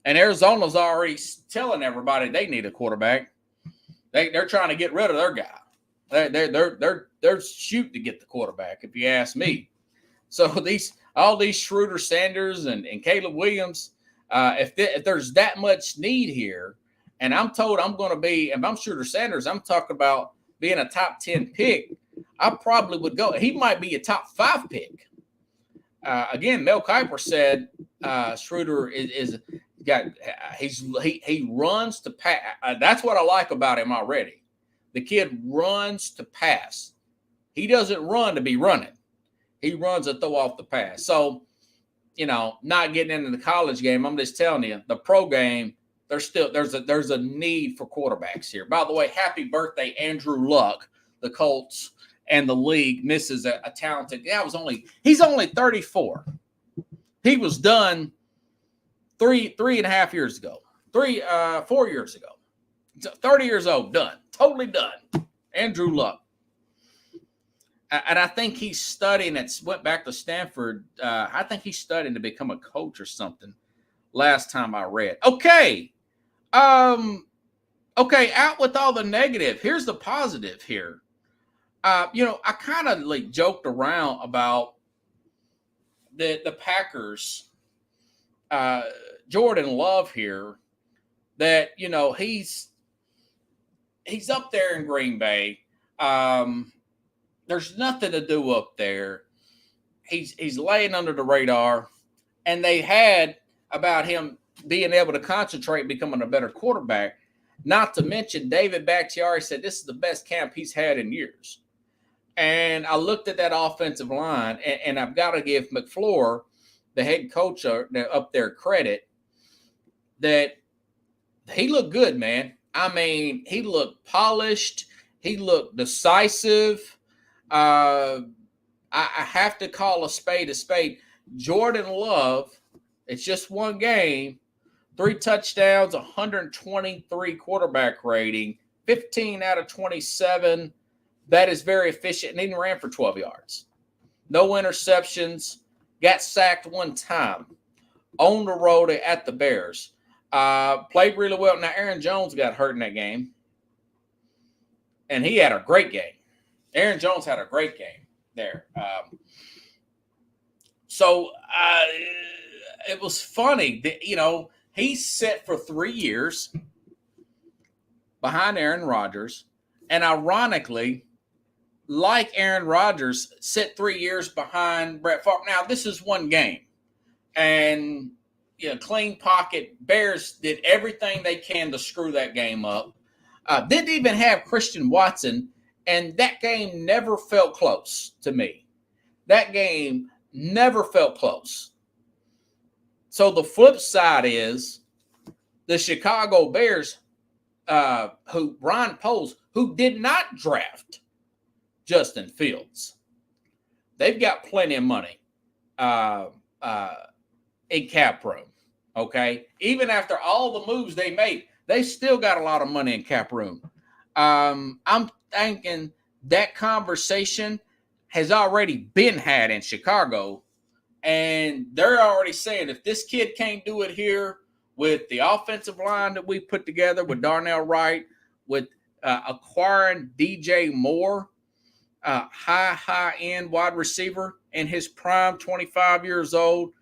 And Arizona's already telling everybody they need a quarterback. They're trying to get rid of their guy. They're shooting to get the quarterback, if you ask me. So all these Schroeder Sanders and Caleb Williams, If there's that much need here, and I'm told I'm going to be, and I'm Shooter Sanders, I'm talking about being a top 10 pick, I probably would go. He might be a top 5 pick. Again, Mel Kiper said Schroeder he runs to pass. That's what I like about him already. The kid runs to pass. He doesn't run to be running. He runs to throw off the pass. So, not getting into the college game, I'm just telling you, the pro game, there's a need for quarterbacks here. By the way, happy birthday, Andrew Luck. The Colts and the league misses a talented. He's only 34. He was done 3.5 years ago. 4 years ago. 30 years old, done. Totally done. Andrew Luck. And I think he's studying. Went back to Stanford. I think he's studying to become a coach or something. Last time I read. Okay. Okay. Out with all the negative. Here's the positive here. I kind of joked around about the Packers. Jordan Love here. That he's up there in Green Bay. There's nothing to do up there. He's laying under the radar, and they had about him being able to concentrate, becoming a better quarterback. Not to mention, David Bakhtiari said this is the best camp he's had in years. And I looked at that offensive line, and I've got to give McFleur, the head coach up there, credit that he looked good, man. I mean, he looked polished. He looked decisive. I have to call a spade a spade. Jordan Love, it's just one game, 3 touchdowns, 123 quarterback rating, 15 out of 27. That is very efficient, and he ran for 12 yards. No interceptions. Got sacked one time on the road at the Bears. Played really well. Now, Aaron Jones got hurt in that game, and he had a great game. Aaron Jones had a great game there. So it was funny that, he's set for 3 years behind Aaron Rodgers. And ironically, like Aaron Rodgers, set 3 years behind Brett Favre. Now, this is one game. And, clean pocket. Bears did everything they can to screw that game up. Didn't even have Christian Watson. And that game never felt close to me. That game never felt close. So the flip side is the Chicago Bears, who Brian Poles, who did not draft Justin Fields. They've got plenty of money in cap room, okay? Even after all the moves they made, they still got a lot of money in cap room. I'm thinking that conversation has already been had in Chicago, and they're already saying if this kid can't do it here with the offensive line that we put together with Darnell Wright, with acquiring DJ Moore, high-end wide receiver in his prime, 25 years old,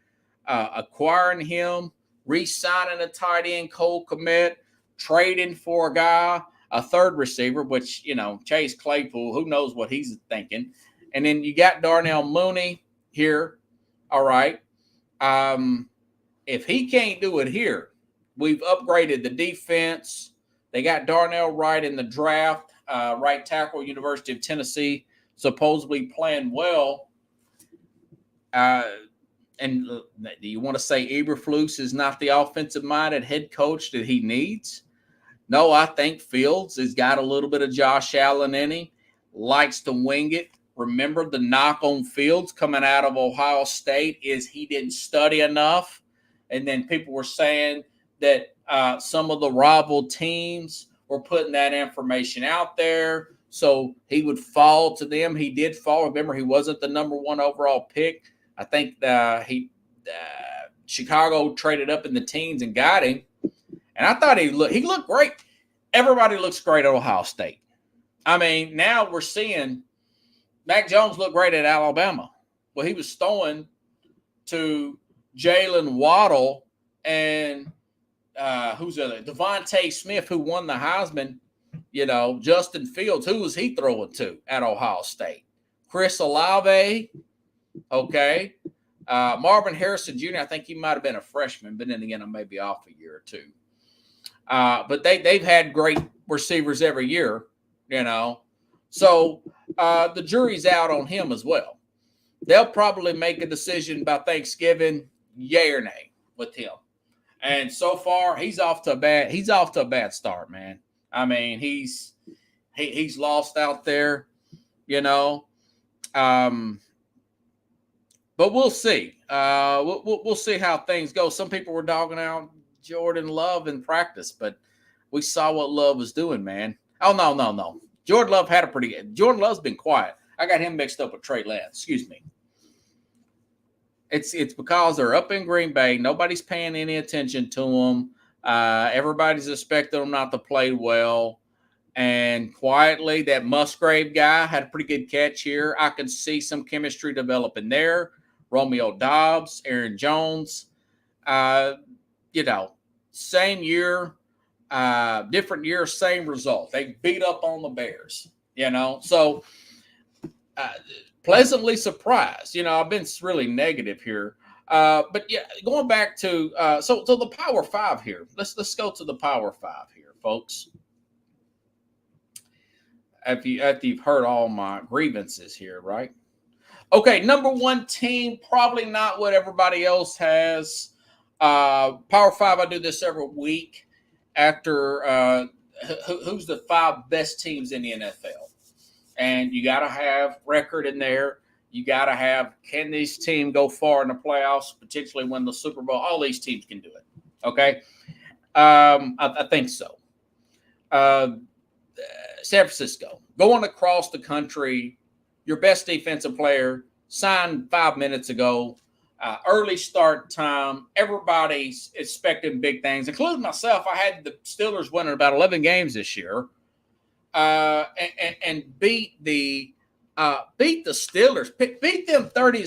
acquiring him, re-signing a tight end, Cole Kmet, trading for a guy, a third receiver, which, Chase Claypool, who knows what he's thinking. And then you got Darnell Mooney here. All right. If he can't do it here, we've upgraded the defense. They got Darnell Wright in the draft, right tackle, University of Tennessee, supposedly playing well. And do you want to say Eberflus is not the offensive-minded head coach that he needs? No, I think Fields has got a little bit of Josh Allen in him, likes to wing it. Remember, the knock on Fields coming out of Ohio State is he didn't study enough. And then people were saying that some of the rival teams were putting that information out there, so he would fall to them. He did fall. Remember, he wasn't the number 1 overall pick. I think Chicago traded up in the teens and got him. And I thought he looked great. Everybody looks great at Ohio State. I mean, now we're seeing Mac Jones look great at Alabama. Well, he was throwing to Jalen Waddle and who's the other? Devontae Smith, who won the Heisman. Justin Fields, who was he throwing to at Ohio State? Chris Olave, okay. Marvin Harrison Jr., I think he might have been a freshman, but then again, I may be off a year or two. But they've had great receivers every year, So the jury's out on him as well. They'll probably make a decision by Thanksgiving, yay or nay, with him. And so far, he's off to a bad start, man. I mean, he's lost out there, But we'll see. We'll see how things go. Some people were dogging out Jordan Love in practice, but we saw what Love was doing, man. Oh, no. Jordan Love had a pretty good. Jordan Love's been quiet. I got him mixed up with Trey Lance. Excuse me. It's because they're up in Green Bay. Nobody's paying any attention to them. Everybody's expecting them not to play well. And quietly, that Musgrave guy had a pretty good catch here. I can see some chemistry developing there. Romeo Doubs, Aaron Jones. Same year, different year, same result. They beat up on the Bears, So pleasantly surprised. I've been really negative here. But yeah, going back to so the Power Five here. Let's go to the Power Five here, folks. After you've heard all my grievances here, right? Okay, number one team, probably not what everybody else has. Power Five, I do this every week after who's the 5 best teams in the NFL. And you got to have record in there. You got to have, can this team go far in the playoffs, potentially win the Super Bowl? All these teams can do it, okay? I think so. San Francisco, going across the country, your best defensive player, signed 5 minutes ago, early start time. Everybody's expecting big things, including myself. I had the Steelers winning about 11 games this year and beat the Steelers, beat them 30.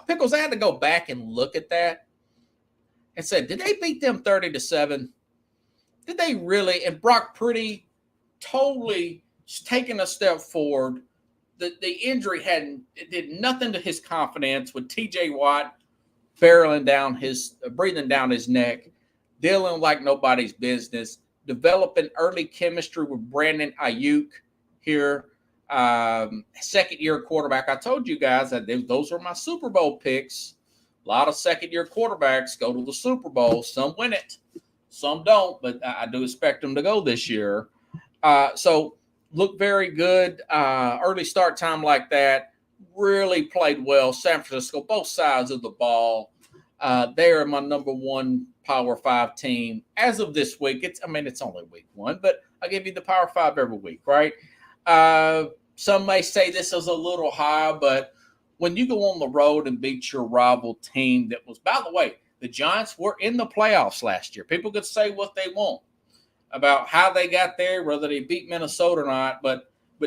Pickles, I had to go back and look at that and said, did they beat them 30-7? Did they really? And Brock Purdy totally taking a step forward. The injury did nothing to his confidence with T.J. Watt breathing down his neck, dealing like nobody's business, developing early chemistry with Brandon Ayuk here. Second-year quarterback. I told you guys that those are my Super Bowl picks. A lot of second-year quarterbacks go to the Super Bowl. Some win it. Some don't, but I do expect them to go this year. So look very good. Early start time like that. Really played well. San Francisco, both sides of the ball. They are my number one Power 5 team as of this week. It's only week 1, but I give you the Power 5 every week, right? Some may say this is a little high, but when you go on the road and beat your rival team that was, by the way, the Giants were in the playoffs last year. People could say what they want about how they got there, whether they beat Minnesota or not, but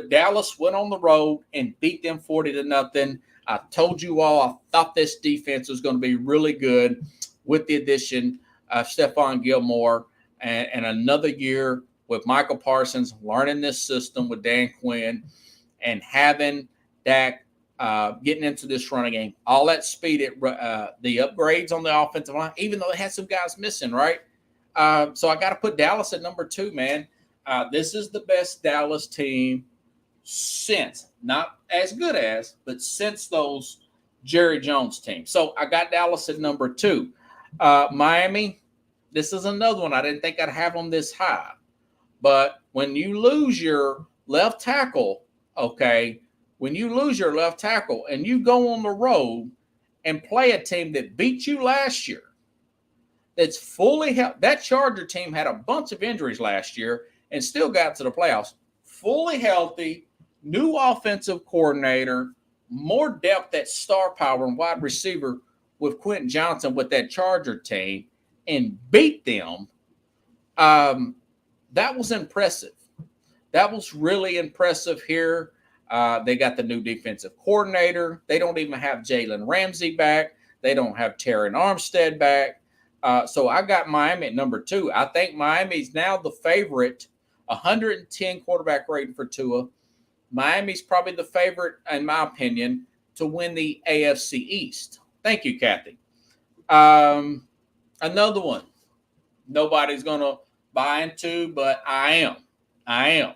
Dallas went on the road and beat them 40-0. I told you all I thought this defense was going to be really good with the addition of Stephon Gilmore and another year with Michael Parsons learning this system with Dan Quinn and having Dak getting into this running game. All that speed, the upgrades on the offensive line, even though they had some guys missing, right? So I got to put Dallas at number 2, man. This is the best Dallas team since, not as good as, but since those Jerry Jones teams. So I got Dallas at number 2. Miami, this is another one. I didn't think I'd have them this high. But when you lose your left tackle, okay, when you lose your left tackle and you go on the road and play a team that beat you last year, that's fully healthy. That Charger team had a bunch of injuries last year and still got to the playoffs. Fully healthy, new offensive coordinator, more depth at star power and wide receiver with Quentin Johnson with that Charger team and beat them. That was impressive. That was really impressive here. They got the new defensive coordinator. They don't even have Jalen Ramsey back. They don't have Terran Armstead back. So I got Miami at number 2. I think Miami's now the favorite, 110 quarterback rating for Tua. Miami's probably the favorite, in my opinion, to win the AFC East. Thank you, Kathy. Another one nobody's going to buy into, but I am.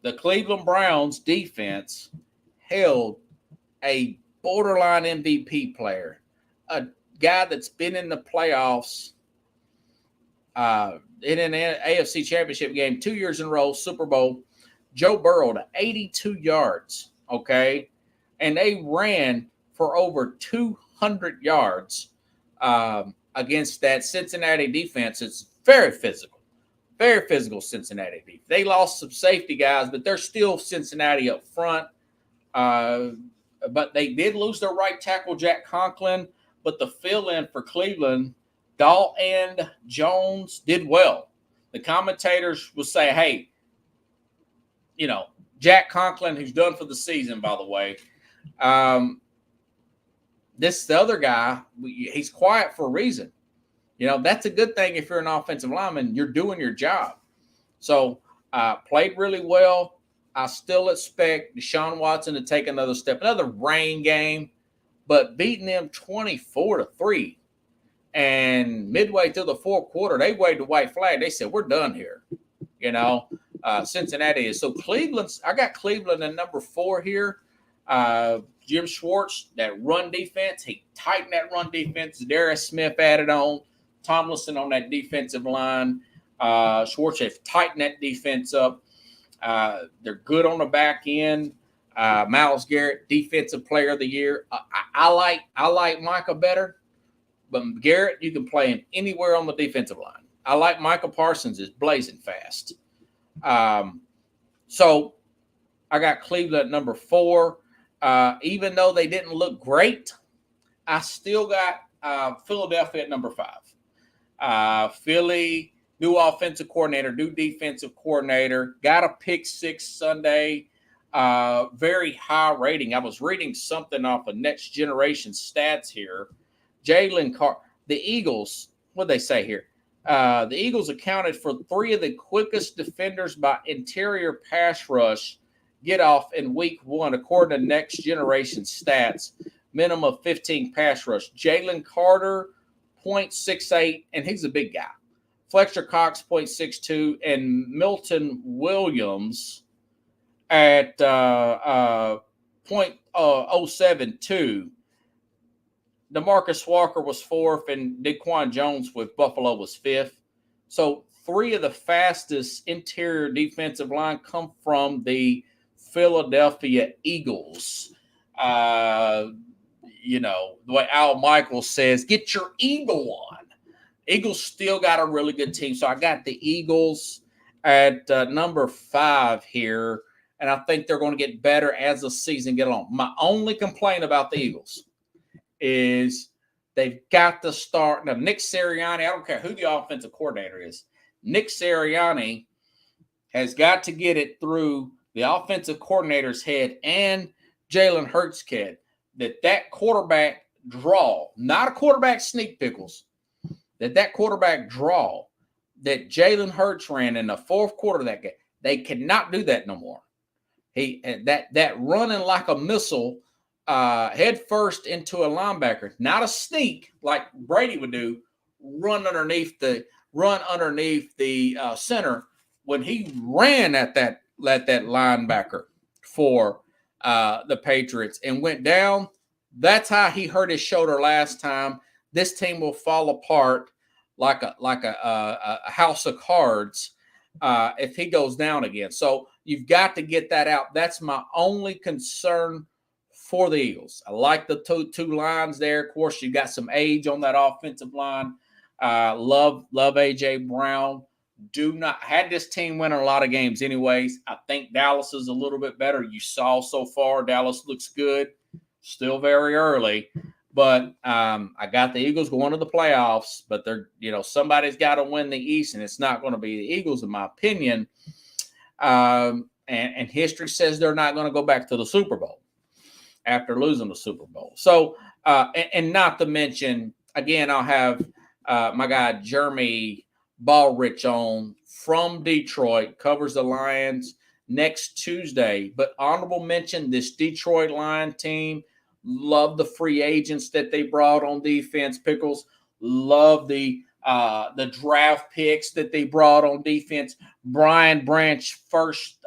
The Cleveland Browns defense held a borderline MVP player, a guy that's been in the playoffs, in an AFC Championship game 2 years in a row, Super Bowl. Joe Burrow to 82 yards, okay? And they ran for over 200 yards against that Cincinnati defense. It's very physical Cincinnati defense. They lost some safety guys, but they're still Cincinnati up front. But they did lose their right tackle, Jack Conklin, but the fill-in for Cleveland, Dalton Jones, did well. The commentators will say, hey, Jack Conklin, who's done for the season, by the way, the other guy, he's quiet for a reason. That's a good thing if you're an offensive lineman. You're doing your job. So played really well. I still expect Deshaun Watson to take another step, another rain game, but beating them 24-3. And midway through the fourth quarter, they waved the white flag. They said, we're done here. Cincinnati is. So I got Cleveland at number 4 here. Jim Schwartz, that run defense, he tightened that run defense. Darius Smith added on. Tomlinson on that defensive line. Schwartz has tightened that defense up. They're good on the back end. Myles Garrett, Defensive Player of the Year. I like Micah better, but Garrett, you can play him anywhere on the defensive line. I like Micah Parsons is blazing fast. So I got Cleveland at number 4. Even though they didn't look great, I still got Philadelphia at number 5. Philly, new offensive coordinator, new defensive coordinator, got a pick 6 Sunday, very high rating. I was reading something off of Next Generation Stats here. Jalen Carter, the Eagles, what did they say here? The Eagles accounted for 3 of the quickest defenders by interior pass rush get off in week 1, according to Next Generation Stats. Minimum of 15 pass rush. Jalen Carter, 0.68, and he's a big guy. Fletcher Cox, 0.62, and Milton Williams at 0.072. DeMarcus Walker was 4th, and Daquan Jones with Buffalo was 5th. So 3 of the fastest interior defensive line come from the Philadelphia Eagles. The way Al Michaels says, get your eagle on. Eagles still got a really good team. So I got the Eagles at number 5 here, and I think they're going to get better as the season gets along. My only complaint about the Eagles is they've got to start. Now, Nick Sirianni, I don't care who the offensive coordinator is, Nick Sirianni has got to get it through the offensive coordinator's head and Jalen Hurts' head that quarterback draw, not a quarterback sneak pickles, that quarterback draw that Jalen Hurts ran in the fourth quarter of that game, they cannot do that no more. That running like a missile head first into a linebacker, not a sneak like Brady would do, run underneath the center. When he ran at that linebacker for the Patriots and went down, that's how he hurt his shoulder last time. This team will fall apart like a house of cards if he goes down again. So you've got to get that out. That's my only concern for the Eagles. I like the two lines there. Of course, you got some age on that offensive line. Love A.J. Brown. Had this team winning a lot of games anyways. I think Dallas is a little bit better. You saw so far, Dallas looks good. Still very early. But I got the Eagles going to the playoffs, but somebody's got to win the East, and it's not going to be the Eagles, in my opinion. And history says they're not going to go back to the Super Bowl after losing the Super Bowl. So, and not to mention, again, I'll have my guy Jeremy Ballrich on from Detroit, covers the Lions next Tuesday. But honorable mention, this Detroit Lion team, love the free agents that they brought on defense. Pickles, love the draft picks that they brought on defense. Brian Branch, first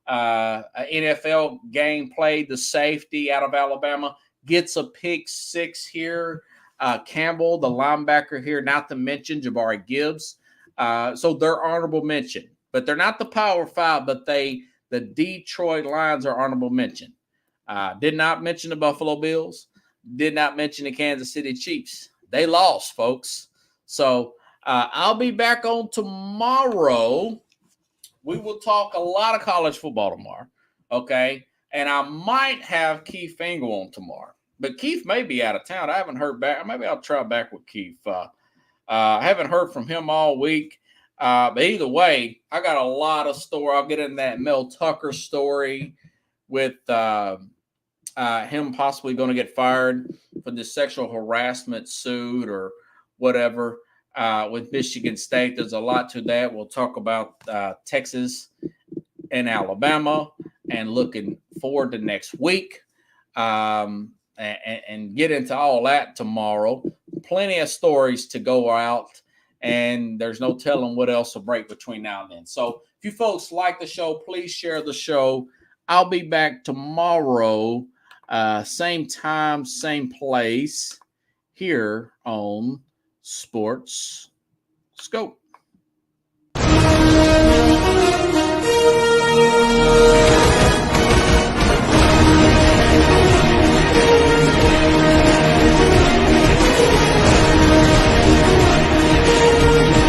NFL game played, the safety out of Alabama, gets a pick 6 here. Campbell, the linebacker here, not to mention Jabari Gibbs. So they're honorable mention, but they're not the Power 5, but the Detroit Lions are honorable mention. Did not mention the Buffalo Bills. Did not mention the Kansas City Chiefs. They lost, folks. So I'll be back on tomorrow. We will talk a lot of college football tomorrow, okay? And I might have Keith Fingal on tomorrow. But Keith may be out of town. I haven't heard back. Maybe I'll try back with Keith. I haven't heard from him all week. But either way, I got a lot of story. I'll get in that Mel Tucker story with him possibly going to get fired for the sexual harassment suit or whatever with Michigan State. There's a lot to that. We'll talk about Texas and Alabama and looking forward to next week. And get into all that tomorrow. Plenty of stories to go out, and there's no telling what else will break between now and then. So if you folks like the show, please share the show. I'll be back tomorrow, same time, same place, here on Sports Scope.